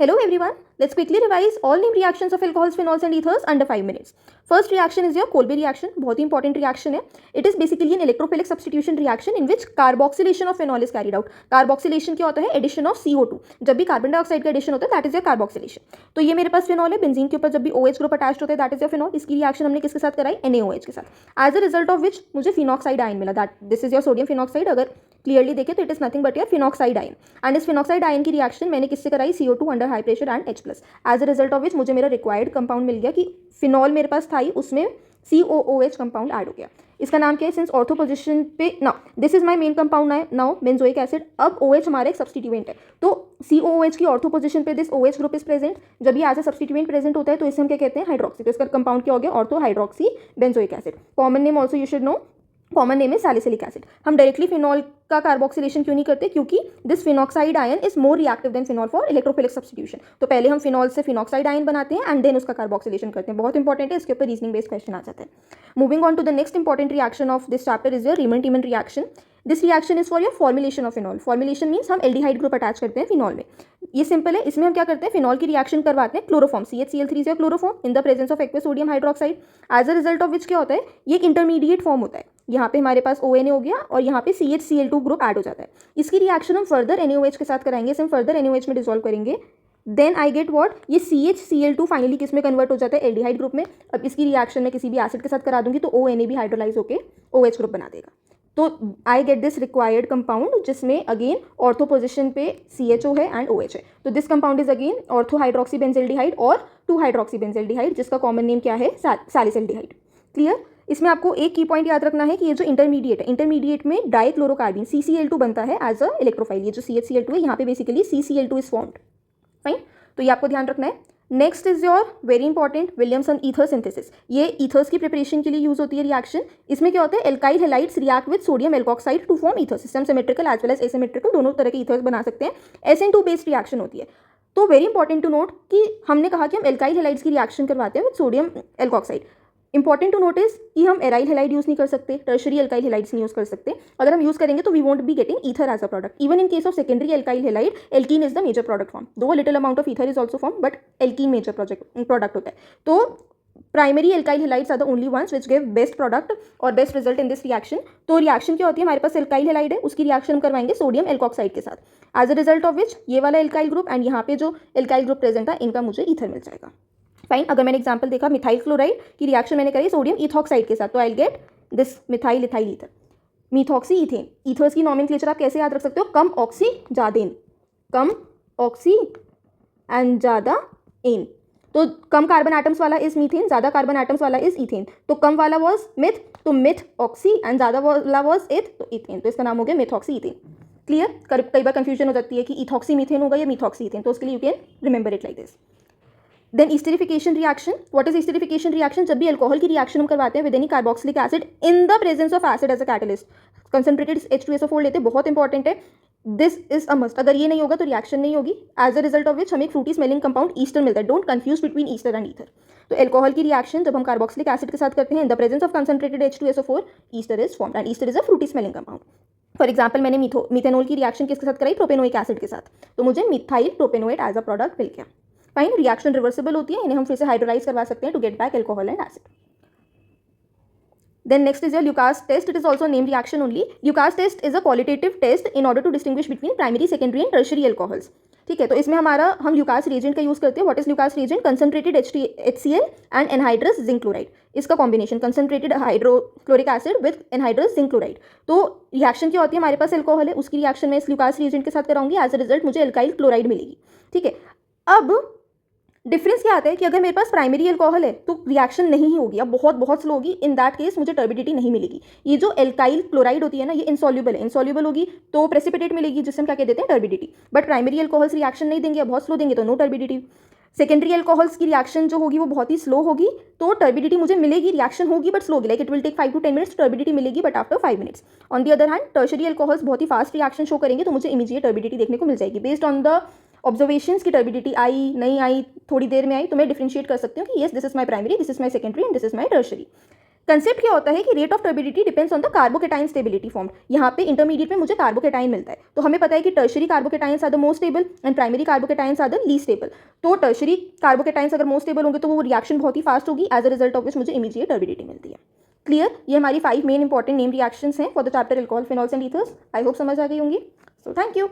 Hello everyone, let's quickly revise all named reactions of alcohols, phenols and ethers under 5 minutes. First reaction is your Kolbe reaction, बहुत ही important reaction है. It is basically an electrophilic substitution reaction in which carboxylation of phenol is carried out. Carboxylation क्या होता है? Addition of CO2. जब भी carbon dioxide का addition होता है that is your carboxylation. तो ये मेरे पास फिनॉल है, बेंजीन के ऊपर जब भी OH ग्रुप अटैच्ड होता है that is your phenol. इसकी रिएक्शन हमने किसके साथ कराई? NaOH के साथ. As a result of which मुझे फिनॉक्साइड आयन मिला. That this is your sodium phenoxide. अगर क्लियरली देखें तो it is nothing but your phenoxide ion. And इस फिनॉक्साइड आयन की रिएक्शन मैंने किससे कराई? CO2 under high pressure and H+. As a result of which मुझे मेरा रिक्वायर्ड कंपाउंड मिल गया कि फिनॉल मेरे पास था ही, उसमें COOH कंपाउंड ऐड हो गया. इसका नाम क्या है? सिंस ऑर्थो पोजिशन पे now this is my main compound now benzoic acid. अब OH हमारा एक सब्सटीट्यूएंट है, तो COOH की ऑर्थो पोजिशन पे this OH group is present. जब ये एज अ सब्सटीट्यूएंट प्रेजेंट होता है तो इसे हम क्या कहते हैं? हाइड्रोक्सी. तो इसका कंपाउंड क्या हो गया? Ortho hydroxy benzoic acid. Common name also you should know, common name है सैलिसिलिक एसिड. हम डायरेक्टली फिनॉल का कार्बोक्सिलेशन क्यों नहीं करते? क्योंकि this phenoxide ion is more reactive than phenol for electrophilic substitution. तो पहले हम फिनॉल से फिनॉक्साइड आयन बनाते हैं एंड देन उसका कार्बोक्सिलेशन करते हैं. बहुत इंपॉर्टेंट है, इसके ऊपर रीजनिंग बेस्ड क्वेश्चन आ जाता है. Moving on to the next important reaction of this chapter is your Reimer Tiemann reaction. This reaction is for your formulation of phenol. Formulation means हम एल्डिहाइड ग्रुप अटैच करते हैं phenol में. ये simple है. इसमें हम क्या करते हैं? फिनॉल की रिएक्शन करवाते हैं क्लोरोफॉर्म CHCl3 से chloroform in the presence of aqueous sodium hydroxide. As a result of which क्या होता है? ये एक इंटरमीडिएट फॉर्म होता है. यहाँ पे हमारे पास ONA हो गया और यहाँ पे CHCl2 ग्रुप ऐड हो जाता है. इसकी रिएक्शन हम फर्दर NaOH के साथ कराएंगे. इसे हम फर्दर NaOH में डिसॉल्व करेंगे. Then I get what? ये CHCl2 फाइनली किस में कन्वर्ट हो जाता है? एल्डिहाइड ग्रुप में. अब इसकी रिएक्शन में किसी भी एसिड के साथ करा दूंगी तो ONA भी हाइड्रोलाइज होकर OH ग्रुप बना देगा. तो I get this required compound जिसमें अगेन ऑर्थो पोजिशन पे CHO है एंड OH है. तो this compound is again ortho hydroxy benzaldehyde और 2 हाइड्रोक्सी बेंजिल्डिहाइड, जिसका कॉमन नेम क्या है? सैलिसिल्डिहाइड. क्लियर? इसमें आपको एक की पॉइंट याद रखना है कि ये जो इंटरमीडिएट है, इंटरमीडिएट में डाइक्लोरोकार्बिन CCl2 बनता है एज अ इलेक्ट्रोफाइल. ये जो CHCl2 है यहाँ पे basically CCl2 is formed. Fine, तो ये आपको ध्यान रखना है. Next is your very important Williamson ether synthesis. ये ईथर्स की प्रिपरेशन के लिए यूज होती है रिएक्शन. इसमें क्या होता है? Alkyl halides react with sodium alkoxide to form ether. System symmetrical as well as asymmetrical, दोनों तरह के ईथर्स बना सकते हैं. SN2 बेस्ड रिएक्शन होती है. तो वेरी इंपॉर्टेंट टू नोट कि हमने कहा कि हम एल्काइल हैलाइड्स की रिएक्शन करवाते हैं with sodium alkoxide. Important to notice कि हम एराइल हेलाइड यूज नहीं कर सकते, टर्शरी एल्काइल हेलाइड्स नहीं यूज कर सकते. अगर हम यूज करेंगे तो we won't be getting ether as a product. Even in case of secondary alkyl halide, alkene is the major product form. Though little amount of ether is also form, but alkene major product होता है. तो primary alkyl halides are the only ones which give best product और best result in this reaction. तो reaction क्या होती है? हमारे पास alkyl halide है, उसकी रिएक्शन हम करवाएंगे सोडियम एल्कोक्साइड के साथ. As a result of which ये वाला एल्काइल ग्रुप एंड यहाँ पे जो एल्काइल ग्रुप प्रेजेंट है, इनका मुझे ईथर मिल जाएगा. फाइन. अगर मैंने एग्जांपल देखा मिथाइल क्लोराइड की रिएक्शन मैंने करी सोडियम इथॉक्साइड के साथ, तो I get this methyl ethyl ether. Methoxy ethane. Ethers की नॉमेनक्लेचर आप कैसे याद रख सकते हो? कम ऑक्सी जादेन, कम ऑक्सी एंड ज्यादा एन. तो कम कार्बन एटम्स वाला इज मीथेन, ज्यादा कार्बन एटम्स वाला इज इथेन. तो कम वाला वॉज मिथ, तो मिथ ऑक्सी, एंड ज्यादा वाला वॉज इथ, तो इथेन. तो इसका नाम हो गया मिथॉक्सी इथेन. क्लियर? कई बार कंफ्यूजन हो जाती है कि इथॉक्सी मीथेन होगा या मिथॉक्सी इथेन, तो उसके लिए you can remember it like this. Then esterification reaction. What is esterification reaction? जब भी अल्कोहल की रिएक्शन हम करवाते हैं with any carboxylic acid in the presence of acid as a catalyst, concentrated H2SO4 लेते हैं. बहुत इंपॉर्टेंट है, दिस इज अ मस्ट. अगर ये नहीं होगा तो रिएक्शन नहीं होगी. As a result of which हमें एक फ्रूटी स्मेलिंग कंपाउंड ईस्टर मिलता है. Don't confuse between ester and ether. तो अल्कोहल की रिएक्शन जब हम कार्बोक्सिलिक एसिड के साथ करते हैं in the presence of concentrated H2SO4, ester is formed and ester is a fruity smelling compound. For example मैंने मिथेनॉल की रिएक्शन किसके साथ कराई? प्रोपेनोइक एसिड के साथ, तो मुझे methyl propanoate as a product मिल गया. फाइन. रिएक्शन रिवर्सिबल होती है, इन्हें हम फिर से हाइड्रोलाइज करवा सकते हैं to get back alcohol and acid. Then next is your Lucas test. It is also a name reaction only. Lucas test is a qualitative test in order to distinguish between primary, secondary and tertiary alcohols. ठीक है, तो इसमें हम Lucas reagent का use करते हैं. What is Lucas reagent? Concentrated HCl and anhydrous zinc chloride. इसका combination concentrated hydrochloric acid with anhydrous zinc chloride. तो रिएक्शन क्या होती है? हमारे पास अल्कोहल है, उसकी रिएक्शन मैं इस ल्यूकास रिएजेंट के साथ कराऊंगी. एज अ रिजल्ट मुझे एल्काइल क्लोराइड मिलेगी. ठीक है. अब डिफरेंस क्या आता है कि अगर मेरे पास प्राइमरी अल्कोहल है तो रिएक्शन नहीं ही होगी, अब बहुत स्लो होगी. इन दैट केस मुझे टर्बिडिटी नहीं मिलेगी. ये जो एल्काइल क्लोराइड होती है ना, ये इनसॉल्युबल है. इनसॉल्युबल होगी तो प्रेसिपिटेट मिलेगी, जिससे हम क्या कह देते हैं? Turbidity. But primary alcohols reaction नहीं देंगे, बहुत स्लो देंगे, तो नो टर्बिडिटी. सेकेंडरी अल्कोहल्स की रिएक्शन जो होगी वो बहुत ही स्लो होगी, तो टर्बिडिटी मुझे मिलेगी. रिएक्शन होगी बट स्लो होगी, like it will take 5 to 10 minutes. Turbidity मिलेगी but after 5 minutes. On the other hand tertiary alcohols बहुत ही फास्ट रिएक्शन शो करेंगे, तो मुझे इमीडिएट टर्बिडिटी देखने को मिल जाएगी. बेस्ड ऑन द ऑब्जर्वेशंस की टर्बिडिटी आई नहीं आई, थोड़ी देर में आई, तो मैं डिफरेंशिएट कर सकती हूँ कि yes this is my primary, this is my secondary and this is my tertiary. Concept क्या होता है कि rate of turbidity depends on the carbocation stability form. यहाँ पे इंटरमीडिएट में मुझे कार्बोकेटाइन मिलता है, तो हमें पता है कि tertiary carbocations are the most stable and primary carbocations are the least stable. तो टर्शरी कार्बोकेटाइंस अगर मोस्ट स्टेबल होंगे तो वो रिएक्शन बहुत ही फास्ट होगी, as a result of which मुझे इमीडिएट टर्बिडिटी मिलती है। क्लियर? ये हमारी 5 मेन इंपॉर्टेंट नेम रिएक्शंस हैं for the chapter alcohol phenols and ethers. I hope समझ आ गई होंगी। So thank you.